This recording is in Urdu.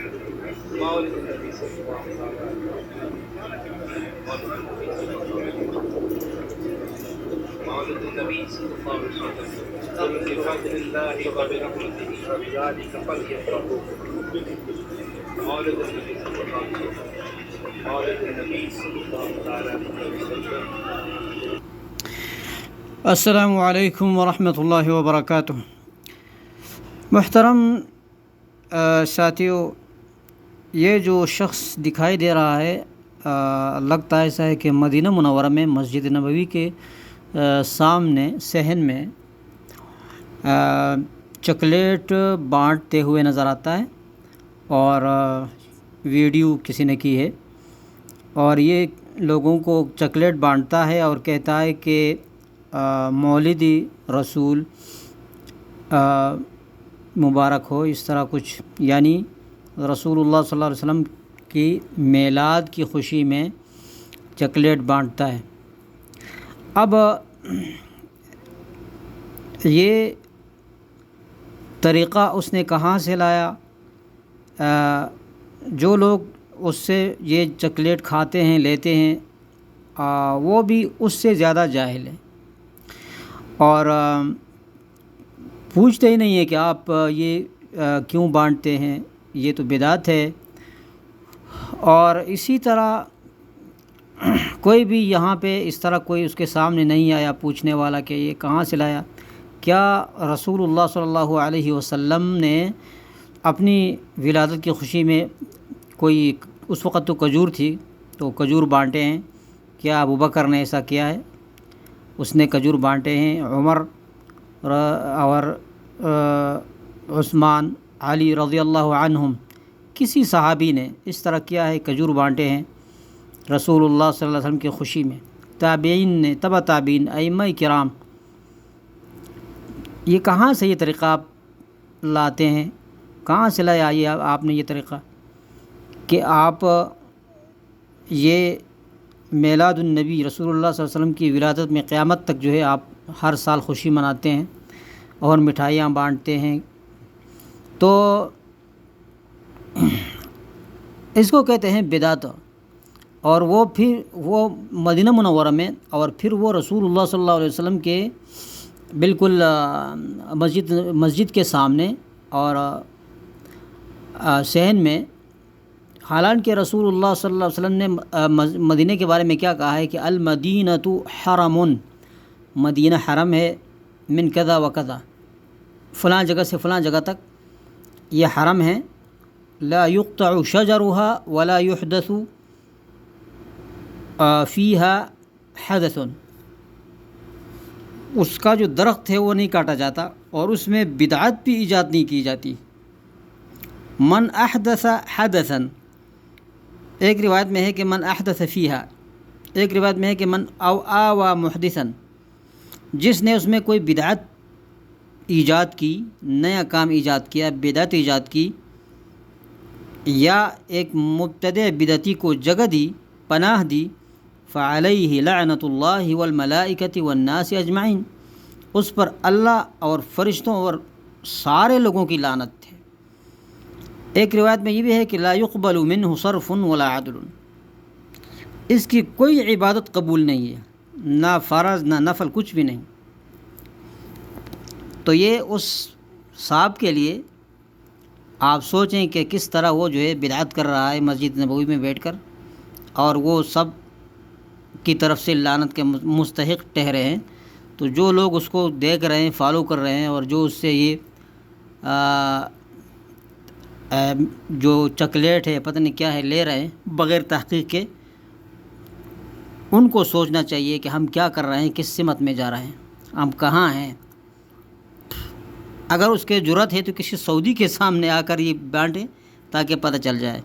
مولد النبی صلی اللہ علیہ وسلم، مولد النبی صلی اللہ علیہ وسلم، قل بفضل اللہ وبرحمتہ فبذلک فلیفرحوا، مولد النبی صلی اللہ علیہ وسلم، مولد النبی صلی اللہ علیہ وسلم۔ السلام علیکم ورحمۃ اللہ وبرکاتہ۔ محترم ساتھیو، یہ جو شخص دکھائی دے رہا ہے لگتا ایسا ہے کہ مدینہ منورہ میں مسجد نبوی کے سامنے صحن میں چاکلیٹ بانٹتے ہوئے نظر آتا ہے، اور ویڈیو کسی نے کی ہے، اور یہ لوگوں کو چاکلیٹ بانٹتا ہے اور کہتا ہے کہ مولدی رسول مبارک ہو، اس طرح کچھ، یعنی رسول اللہ صلی اللہ علیہ وسلم کی میلاد کی خوشی میں چاکلیٹ بانٹتا ہے۔ اب یہ طریقہ اس نے کہاں سے لایا؟ جو لوگ اس سے یہ چاکلیٹ کھاتے ہیں، لیتے ہیں، وہ بھی اس سے زیادہ جاہل ہیں، اور پوچھتے ہی نہیں ہے کہ آپ یہ کیوں بانٹتے ہیں، یہ تو بدعت ہے۔ اور اسی طرح کوئی بھی یہاں پہ اس طرح کوئی اس کے سامنے نہیں آیا پوچھنے والا کہ یہ کہاں سے لایا۔ کیا رسول اللہ صلی اللہ علیہ وسلم نے اپنی ولادت کی خوشی میں کوئی، اس وقت تو کھجور تھی تو کھجور بانٹے ہیں؟ کیا ابو بکر نے ایسا کیا ہے؟ اس نے کھجور بانٹے ہیں؟ عمر اور عثمان، علی رضی اللہ عنہم، کسی صحابی نے اس طرح کیا ہے؟ کھجور بانٹے ہیں رسول اللہ صلی اللہ علیہ وسلم کی خوشی میں؟ تابعین نے، تبع تابعین، ائمہ کرام، یہ کہاں سے یہ طریقہ آپ لاتے ہیں؟ کہاں سے لایا یہ آپ نے یہ طریقہ کہ آپ یہ میلاد النبی رسول اللہ صلی اللہ علیہ وسلم کی ولادت میں قیامت تک جو ہے آپ ہر سال خوشی مناتے ہیں اور مٹھائیاں بانٹتے ہیں؟ تو اس کو کہتے ہیں بدعت، اور وہ پھر وہ مدینہ منورہ میں، اور پھر وہ رسول اللہ صلی اللہ علیہ وسلم کے بالکل مسجد کے سامنے اور صحن میں، حالانکہ رسول اللہ صلی اللہ علیہ وسلم نے مدینہ کے بارے میں کیا کہا ہے کہ المدینۃ حرم، مدینہ حرم ہے، من کذا و کذا، فلاں جگہ سے فلاں جگہ تک یہ حرم ہے، لا يقطع شجرها ولا يحدث فيها حدث، اس کا جو درخت ہے وہ نہیں کاٹا جاتا، اور اس میں بدعت بھی ایجاد نہیں کی جاتی۔ من احدث حدثا، ایک روایت میں ہے کہ من احدث فیہا، ایک روایت میں ہے کہ من او آوى محدثا، جس نے اس میں کوئی بدعت ایجاد کی، نیا کام ایجاد کیا، بدعت ایجاد کی، یا ایک مبتدع بدعتی کو جگہ دی، پناہ دی، فعلیہ لعنۃ اللہ والملائکۃ والناس اجمعین، اس پر اللہ اور فرشتوں اور سارے لوگوں کی لعنت ہے۔ ایک روایت میں یہ بھی ہے کہ لا يقبل منہ صرف ولا عدل، اس کی کوئی عبادت قبول نہیں ہے، نہ فرض نہ نفل، کچھ بھی نہیں۔ تو یہ اس صاحب کے لیے آپ سوچیں کہ کس طرح وہ جو ہے بدعت کر رہا ہے مسجد نبوی میں بیٹھ کر، اور وہ سب کی طرف سے لعنت کے مستحق ٹھہرے ہیں۔ تو جو لوگ اس کو دیکھ رہے ہیں، فالو کر رہے ہیں، اور جو اس سے یہ جو چاکلیٹ ہے پتہ نہیں کیا ہے لے رہے ہیں بغیر تحقیق کے، ان کو سوچنا چاہیے کہ ہم کیا کر رہے ہیں، کس سمت میں جا رہے ہیں، ہم کہاں ہیں۔ اگر اس کے جرأت ہے تو کسی سعودی کے سامنے آ کر یہ بانٹیں تاکہ پتہ چل جائے۔